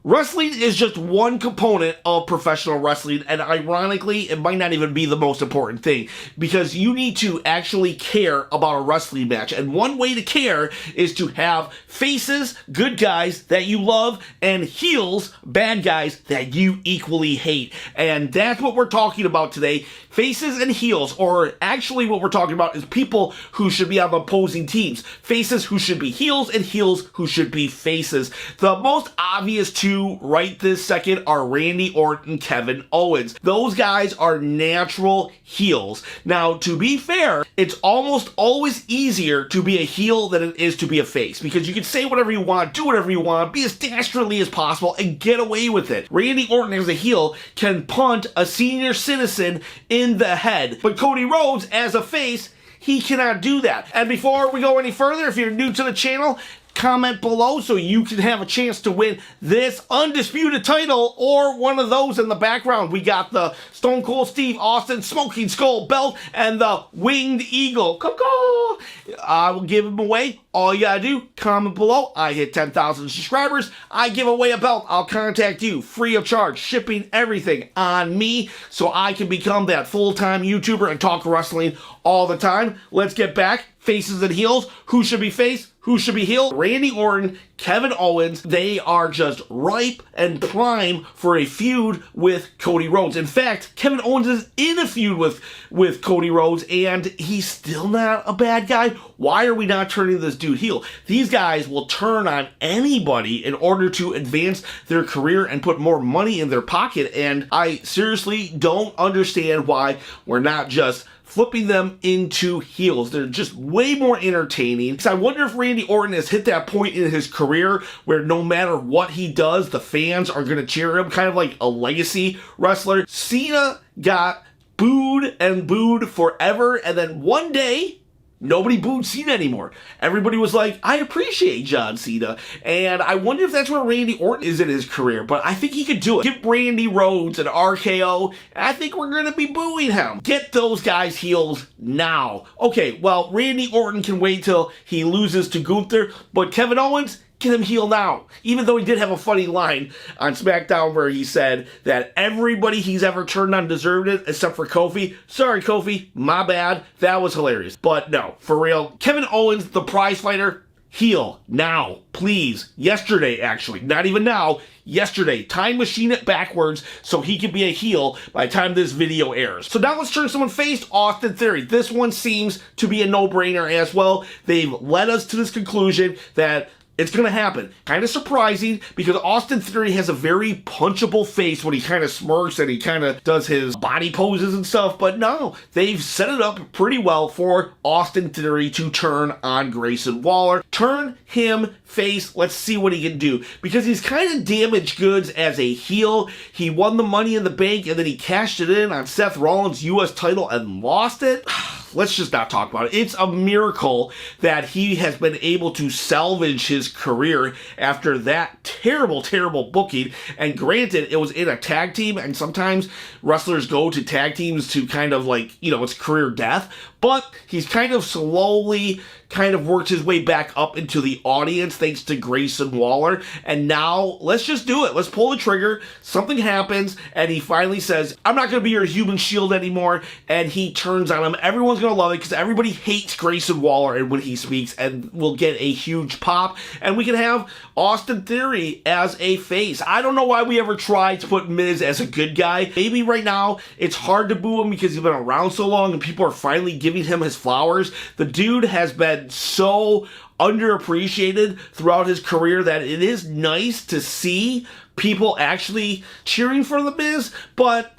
Wrestling is just one component of professional wrestling, and ironically, it might not even be the most important thing, because you need to actually care about a wrestling match, and one way to care is to have faces, good guys that you love, and heels, bad guys that you equally hate, and that's what we're talking about today. Faces and heels, or actually what we're talking about is people who should be on opposing teams. Faces who should be heels, and heels who should be faces. The most obvious two right this second are Randy Orton and Kevin Owens. Those guys are natural heels. Now, to be fair, it's almost always easier to be a heel than it is to be a face, because you can say whatever you want, do whatever you want, be as dastardly as possible, and get away with it. Randy Orton as a heel can punt a senior citizen in the head, but Cody Rhodes as a face, he cannot do that. And before we go any further, if you're new to the channel, comment below so you can have a chance to win this undisputed title or one of those in the background. We got the Stone Cold Steve Austin Smoking Skull belt and the Winged Eagle. I will give them away. All you gotta do, comment below. I hit 10,000 subscribers, I give away a belt. I'll contact you free of charge, shipping everything on me, so I can become that full-time YouTuber and talk wrestling all the time. Let's get back. Faces and heels. Who should be face? Who should be heel? Randy Orton, Kevin Owens, they are just ripe and prime for a feud with Cody Rhodes. In fact, Kevin Owens is in a feud with Cody Rhodes, and he's still not a bad guy. Why are we not turning this dude heel? These guys will turn on anybody in order to advance their career and put more money in their pocket, and I seriously don't understand why we're not just flipping them into heels. They're just way more entertaining. So I wonder if Randy Orton has hit that point in his career where no matter what he does, the fans are going to cheer him, kind of like a legacy wrestler. Cena got booed and booed forever, and then one day, nobody booed Cena anymore. Everybody was like, I appreciate John Cena. And I wonder if that's where Randy Orton is in his career, but I think he could do it. Give Randy Rhodes an RKO, and I think we're going to be booing him. Get those guys heels now. Okay, well, Randy Orton can wait till he loses to Gunther, but Kevin Owens, get him heel now. Even though he did have a funny line on SmackDown where he said that everybody he's ever turned on deserved it except for Kofi. Sorry, Kofi, my bad. That was hilarious. But no, for real, Kevin Owens, the prize fighter, heel now, please. Yesterday, actually, not even now, yesterday. Time machine it backwards so he can be a heel by the time this video airs. So now let's turn someone face. Austin Theory. This one seems to be a no-brainer as well. They've led us to this conclusion that it's going to happen. Kind of surprising, because Austin Theory has a very punchable face when he kind of smirks and he kind of does his body poses and stuff, but no, they've set it up pretty well for Austin Theory to turn on Grayson Waller. Turn him face. Let's see what he can do, because he's kind of damaged goods as a heel. He won the Money in the Bank and then he cashed it in on Seth Rollins' U.S. title and lost it. Let's just not talk about it. It's a miracle that he has been able to salvage his career after that terrible, terrible booking. And granted, it was in a tag team, and sometimes wrestlers go to tag teams to kind of like, you know, it's career death. But he's kind of slowly kind of worked his way back up into the audience thanks to Grayson Waller. And now, let's just do it. Let's pull the trigger. Something happens, and he finally says, I'm not going to be your human shield anymore. And he turns on him. Everyone's going to love it because everybody hates Grayson Waller and when he speaks, and we'll get a huge pop. And we can have Austin Theory as a face. I don't know why we ever tried to put Miz as a good guy. Maybe right now it's hard to boo him because he's been around so long and people are finally giving him his flowers. The dude has been so underappreciated throughout his career that it is nice to see people actually cheering for The Miz, but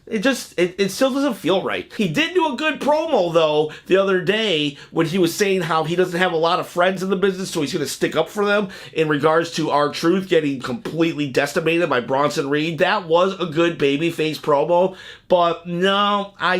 it still doesn't feel right. He did do a good promo though the other day when he was saying how he doesn't have a lot of friends in the business, so he's going to stick up for them in regards to R-Truth getting completely decimated by Bronson Reed. That was a good babyface promo, but no, I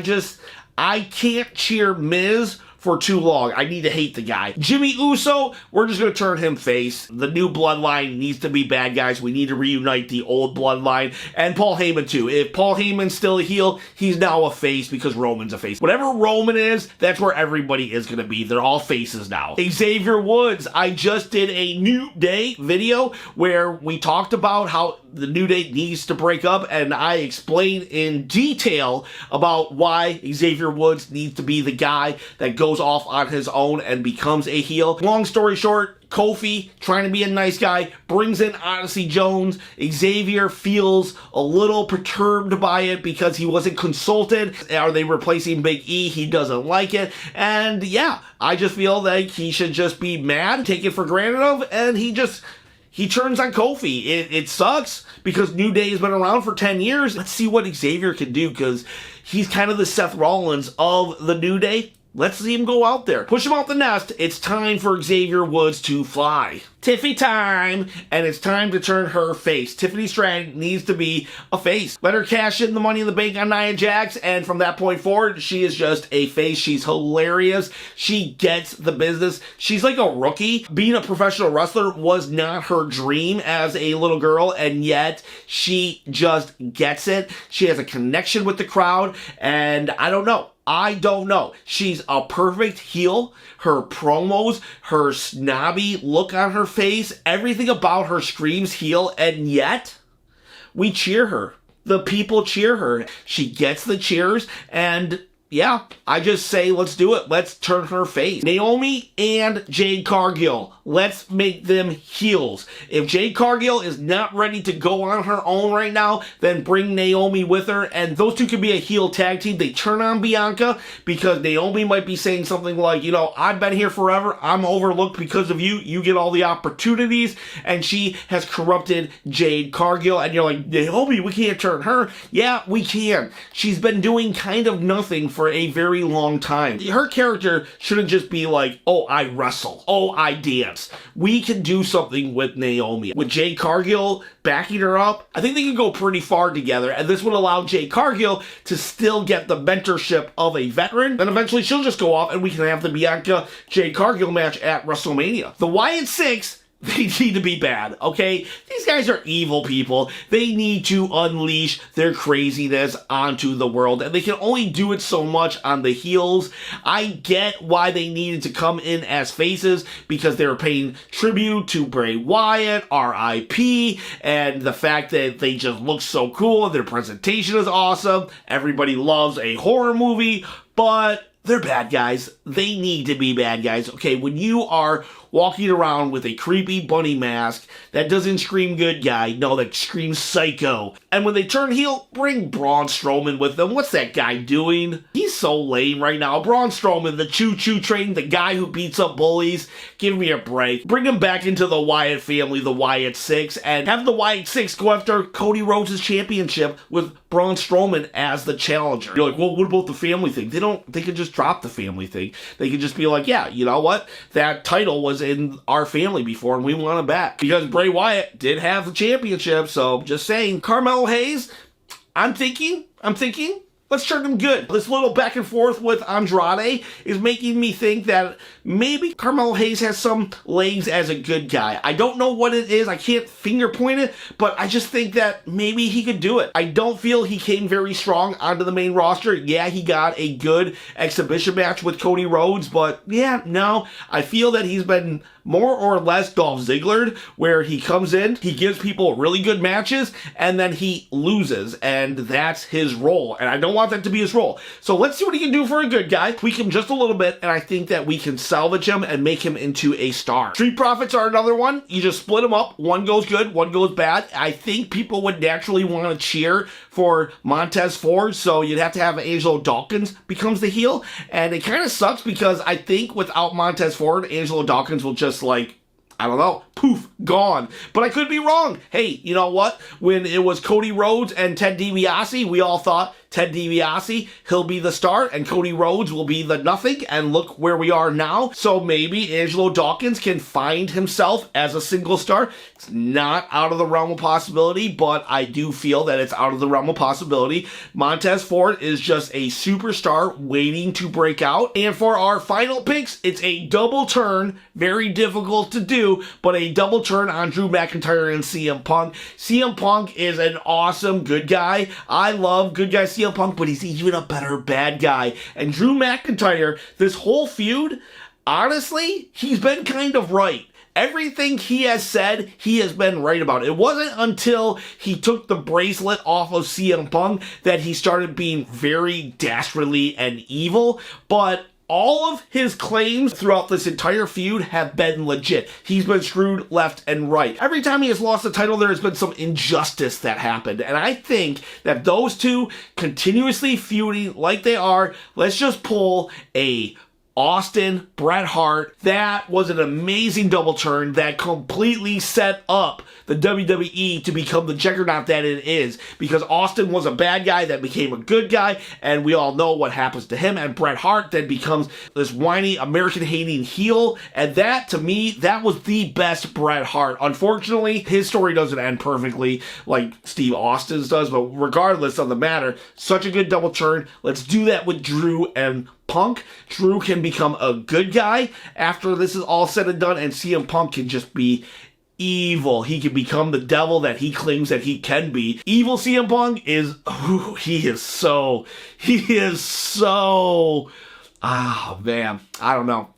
can't cheer Miz for too long. I need to hate the guy. Jimmy Uso, we're just going to turn him face. The new bloodline needs to be bad guys. We need to reunite the old bloodline. And Paul Heyman too. If Paul Heyman's still a heel, he's now a face because Roman's a face. Whatever Roman is, that's where everybody is going to be. They're all faces now. Xavier Woods, I just did a New Day video where we talked about how the New Day needs to break up, and I explained in detail about why Xavier Woods needs to be the guy that goes off on his own and becomes a heel. Long story short, Kofi, trying to be a nice guy, brings in Odyssey Jones. Xavier feels a little perturbed by it because he wasn't consulted. Are they replacing Big E? He doesn't like it. And yeah, I just feel like he should just be mad, take it for granted of, and he turns on Kofi. It sucks because New Day has been around for 10 years. Let's see what Xavier can do because he's kind of the Seth Rollins of the New Day. Let's see him go out there. Push him out the nest. It's time for Xavier Woods to fly. Tiffy time! And it's time to turn her face. Tiffany Strand needs to be a face. Let her cash in the Money in the Bank on Nia Jax, and from that point forward, she is just a face. She's hilarious. She gets the business. She's like a rookie. Being a professional wrestler was not her dream as a little girl, and yet she just gets it. She has a connection with the crowd, and I don't know. She's a perfect heel. Her promos, her snobby look on her face, everything about her screams heel, and yet we cheer her. The people cheer her. She gets the cheers, and yeah, I just say let's do it. Let's turn her face. Naomi and Jade Cargill. Let's make them heels. If Jade Cargill is not ready to go on her own right now, then bring Naomi with her, and those two could be a heel tag team. They turn on Bianca because Naomi might be saying something like, you know, I've been here forever. I'm overlooked because of you. You get all the opportunities, and she has corrupted Jade Cargill, and you're like, Naomi, we can't turn her. Yeah, we can. She's been doing kind of nothing for a very long time. Her character shouldn't just be like, oh, I wrestle. Oh, I dance. We can do something with Naomi. With Jade Cargill backing her up, I think they can go pretty far together, and this would allow Jade Cargill to still get the mentorship of a veteran, and eventually she'll just go off and we can have the Bianca Jade Cargill match at WrestleMania. The Wyatt Six, they need to be bad, okay? These guys are evil people. They need to unleash their craziness onto the world, and they can only do it so much on the heels. I get why they needed to come in as faces, because they were paying tribute to Bray Wyatt, R.I.P., and the fact that they just look so cool, and their presentation is awesome. Everybody loves a horror movie, but they're bad guys. They need to be bad guys. Okay, when you are walking around with a creepy bunny mask that doesn't scream good guy, no, that screams psycho. And when they turn heel, bring Braun Strowman with them. What's that guy doing? He's so lame right now. Braun Strowman, the choo-choo train, the guy who beats up bullies. Give me a break. Bring him back into the Wyatt family, the Wyatt Six, and have the Wyatt Six go after Cody Rhodes' championship with Braun Strowman as the challenger. You're like, well, what about the family thing? They could just drop the family thing. They could just be like, yeah, you know what? That title was in our family before and we want it back. Because Bray Wyatt did have the championship, so just saying. Carmel Hayes, I'm thinking, let's turn him good. This little back and forth with Andrade is making me think that maybe Carmel Hayes has some legs as a good guy. I don't know what it is. I can't finger point it, but I just think that maybe he could do it. I don't feel he came very strong onto the main roster. Yeah, he got a good exhibition match with Cody Rhodes, but yeah, no. I feel that he's been more or less Dolph Ziggler, where he comes in, he gives people really good matches, and then he loses, and that's his role. And I don't want that to be his role. So let's see what he can do for a good guy, tweak him just a little bit, and I think that we can salvage him and make him into a star. Street Profits are another one. You just split them up. One goes good, one goes bad. I think people would naturally want to cheer for Montez Ford, so you'd have to have Angelo Dawkins becomes the heel, and it kind of sucks because I think without Montez Ford, Angelo Dawkins will just like, I don't know, poof, gone. But I could be wrong. Hey, you know what? When it was Cody Rhodes and Ted DiBiase, we all thought Ted DiBiase, he'll be the star, and Cody Rhodes will be the nothing, and look where we are now. So maybe Angelo Dawkins can find himself as a single star. It's not out of the realm of possibility, but I do feel that it's out of the realm of possibility. Montez Ford is just a superstar waiting to break out. And for our final picks, it's a double turn, very difficult to do, but a double turn on Drew McIntyre and CM Punk. CM Punk is an awesome good guy. I love good guy CM Punk, but he's even a better bad guy. And Drew McIntyre, this whole feud, honestly, he's been kind of right. Everything he has said, he has been right about. It wasn't until he took the bracelet off of CM Punk that he started being very dastardly and evil, but all of his claims throughout this entire feud have been legit. He's been screwed left and right. Every time he has lost the title, there has been some injustice that happened. And I think that those two continuously feuding like they are, let's just pull a Austin, Bret Hart. That was an amazing double turn that completely set up the WWE to become the juggernaut that it is, because Austin was a bad guy that became a good guy, and we all know what happens to him, and Bret Hart then becomes this whiny American-hating heel, and that, to me, that was the best Bret Hart. Unfortunately, his story doesn't end perfectly like Steve Austin's does, but regardless of the matter, such a good double turn. Let's do that with Drew and Punk. Drew can become a good guy after this is all said and done, and CM Punk can just be evil. He can become the devil that he claims that he can be. Evil CM Punk is, he is so, oh man, I don't know.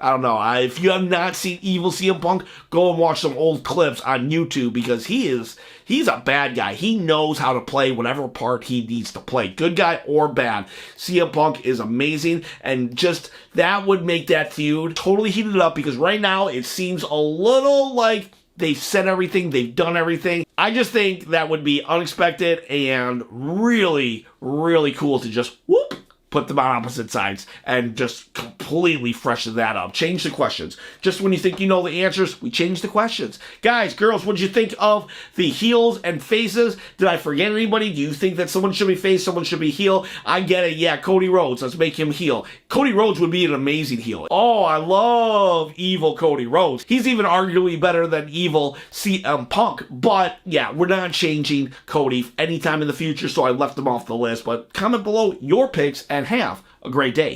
If you have not seen Evil CM Punk, go and watch some old clips on YouTube, because he's a bad guy. He knows how to play whatever part he needs to play, good guy or bad. CM Punk is amazing, and just that would make that feud totally heated up, because right now it seems a little like they've said everything, they've done everything. I just think that would be unexpected and really, really cool to just whoop, put them on opposite sides and just completely freshen that up. Change the questions. Just when you think you know the answers, we change the questions. Guys, girls, what did you think of the heels and faces? Did I forget anybody? Do you think that someone should be face, someone should be heel? I get it. Yeah, Cody Rhodes. Let's make him heel. Cody Rhodes would be an amazing heel. Oh, I love evil Cody Rhodes. He's even arguably better than evil CM Punk. But yeah, we're not changing Cody anytime in the future, so I left him off the list. But comment below your picks and have a great day.